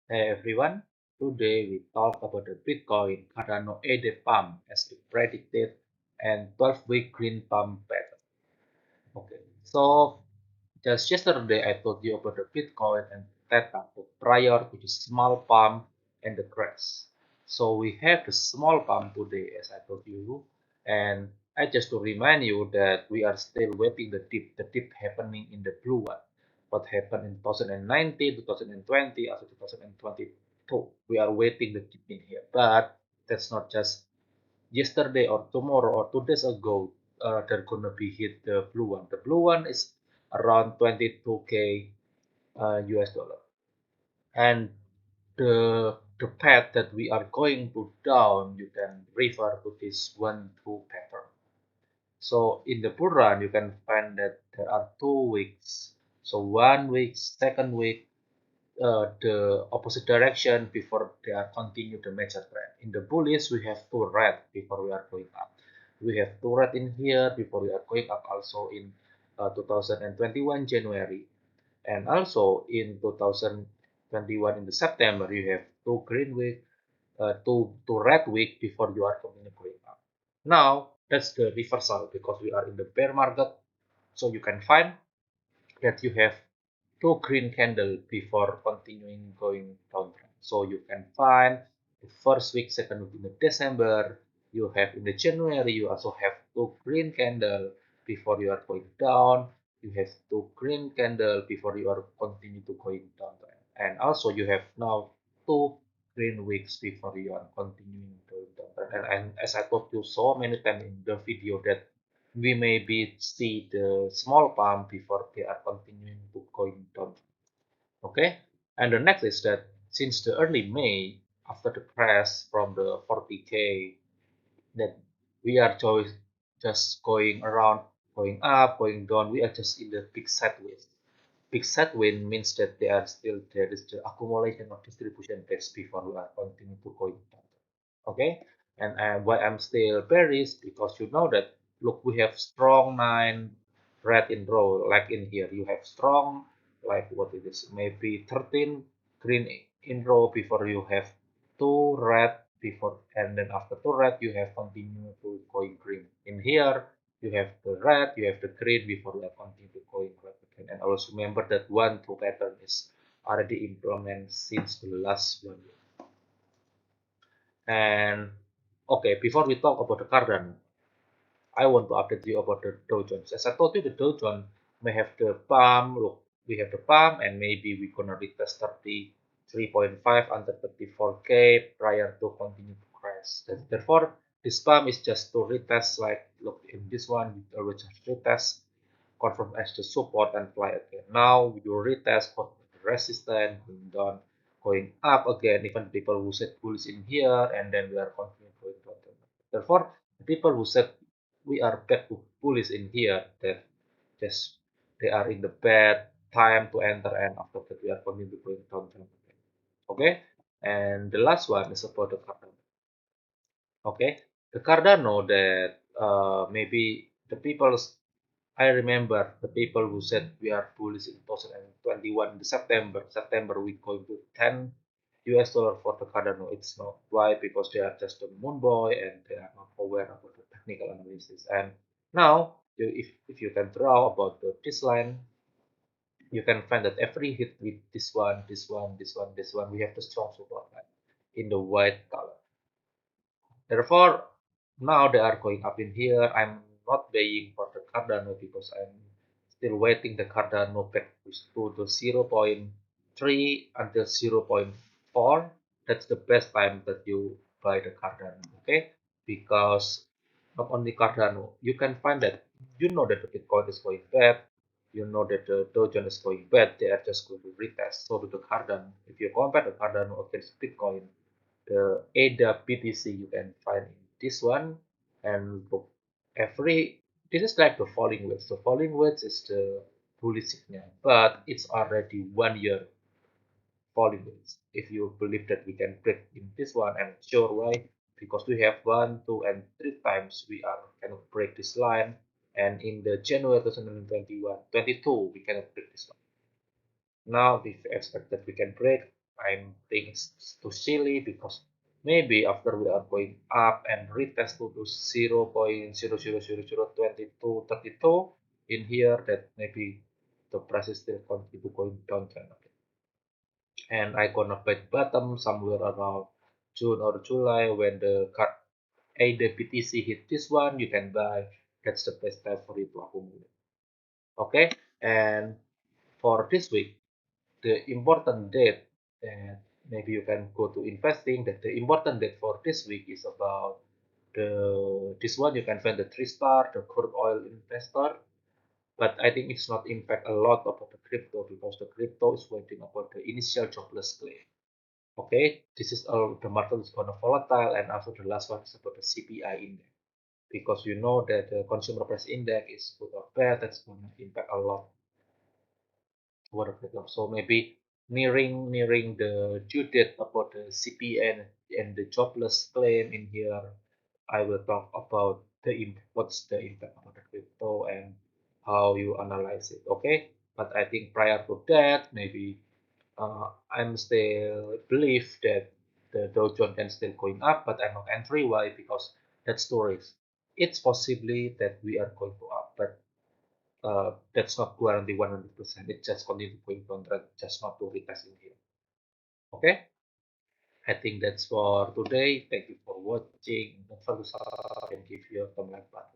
Hey everyone, today we talk about the Bitcoin Cardano ADA Pump as the predicted and 12-week green pump pattern. Okay, so just yesterday I told you about the Bitcoin and Theta, the prior to the small pump and the crash. So we have the small pump today as I told you, and I just to remind you that we are still waiting the dip happening in the blue one. What happened in 2019, 2020, also 2022. We are waiting the dip in here, but that's not just yesterday or tomorrow or 2 days ago, they're gonna be hit the blue one. The blue one is around 22K US dollar, and the path that we are going to down, you can refer to this 1-2 pattern. So in the bull run, you can find that there are 2 weeks. So 1 week, second week, the opposite direction before they are continue the major trend. In the bullish, we have two red before we are going up. We have two red in here before we are going up also in 2021 January. And also in 2021 in the September, you have two green week, two red week before you are continue going up. Now, that's the reversal because we are in the bear market. So you can find that you have two green candle before continuing going down trend. So you can find the first week, second week in the December, you have in the January, you also have two green candle before you are going down. You have two green candle before you are continue to going down trend. And also you have now two green weeks before you are continuing going down trend. And as I told you so many times in the video that we maybe see the small pump before they are continuing to going down. Okay, and the next is that since the early May, after the crash from the 40K, that we are just going around, going up, going down. We are just in the big sideways. Big sideways means that there is the accumulation of distribution base before we are continuing to going down. Okay, and why I'm still bearish because you know that look, we have strong 9 red in row like in here. You have strong like what it is maybe 13 green in row before you have two red before, and then after two red you have continue to going green. In here you have the red, you have the green before you have continue to going red again. And also remember that 1-2 pattern is already implemented since the last 1 year. And okay, before we talk about the Cardano, I want to update you about the Dow Jones. As I told you, the Dow Jones may have the pump. Look, we have the pump, and maybe we're gonna retest 33.5 under 34K prior to continue to crash. Therefore, this pump is just to retest. Like look in this one, we always just retest, confirm as the support and fly again. Now you retest for the resistance, going down, going up again. Even people who said bullish in here, and then we are continuing going down. Therefore, the people who said we are back to bullish in here, that just they are in the bad time to enter, and after that we are continuing going down. Okay, and the last one is about the Cardano. Okay, the Cardano that maybe the people I remember the people who said we are bullish in 2021 in September we going to 10 US dollar for the Cardano. It's not why because they are just a moon boy and they are not aware about the technical analysis. And now if you can draw about this line, you can find that every hit with this one, this one, this one, this one, we have the strong support line in the white color. Therefore, now they are going up in here. I'm not buying for the Cardano because I'm still waiting the Cardano back to the zero point 0.3 until 0.4. That's the best time that you buy the Cardano, okay? Because not only Cardano, you can find that you know that the Bitcoin is going bad, you know that the Dow Jones is going bad, they are just going to retest. So to the Cardano, if you compare the Cardano against Bitcoin, the ADA BTC you can find in this one, and every this is like the falling wedge. The falling wedge is the bullish signal, but it's already 1 year falling wedge. If you believe that we can break in this one, I'm sure why, because we have one, two, and three times we are cannot break this line, and in the January 2021, 22 we cannot break this line. Now we expect that we can break. I think it's too silly because maybe after we are going up and retest to 0.0000022 in here, that maybe the price is still continue going downtrend. Okay. And I gonna bet bottom somewhere around June or July when the card ADA BTC hit this one, you can buy. That's the best time for you to accumulate. Okay, and for this week, the important date that maybe you can go to investing, that the important date for this week is about this one. You can find the 3 star, the crude oil investor, but I think it's not impact a lot about the crypto because the crypto is waiting about the initial jobless claim. Okay, this is all the market is gonna volatile, and also the last one is about the CPI index because you know that the consumer price index is good or bad. That's gonna impact a lot what of it. So maybe nearing the due date about the CPN and the jobless claim in here, I will talk about what's the impact of the crypto and how you analyze it. Okay, but I think prior to that, maybe I'm still believe that the Dow Jones can still going up, but I'm not entry. Why? Because that's too risk. It's possibly that we are going to up, but that's not guarantee 100%. It just continue going contract, just not to retest in here. Okay, I think that's for today. Thank you for watching. Don't forget to subscribe and give your comment button.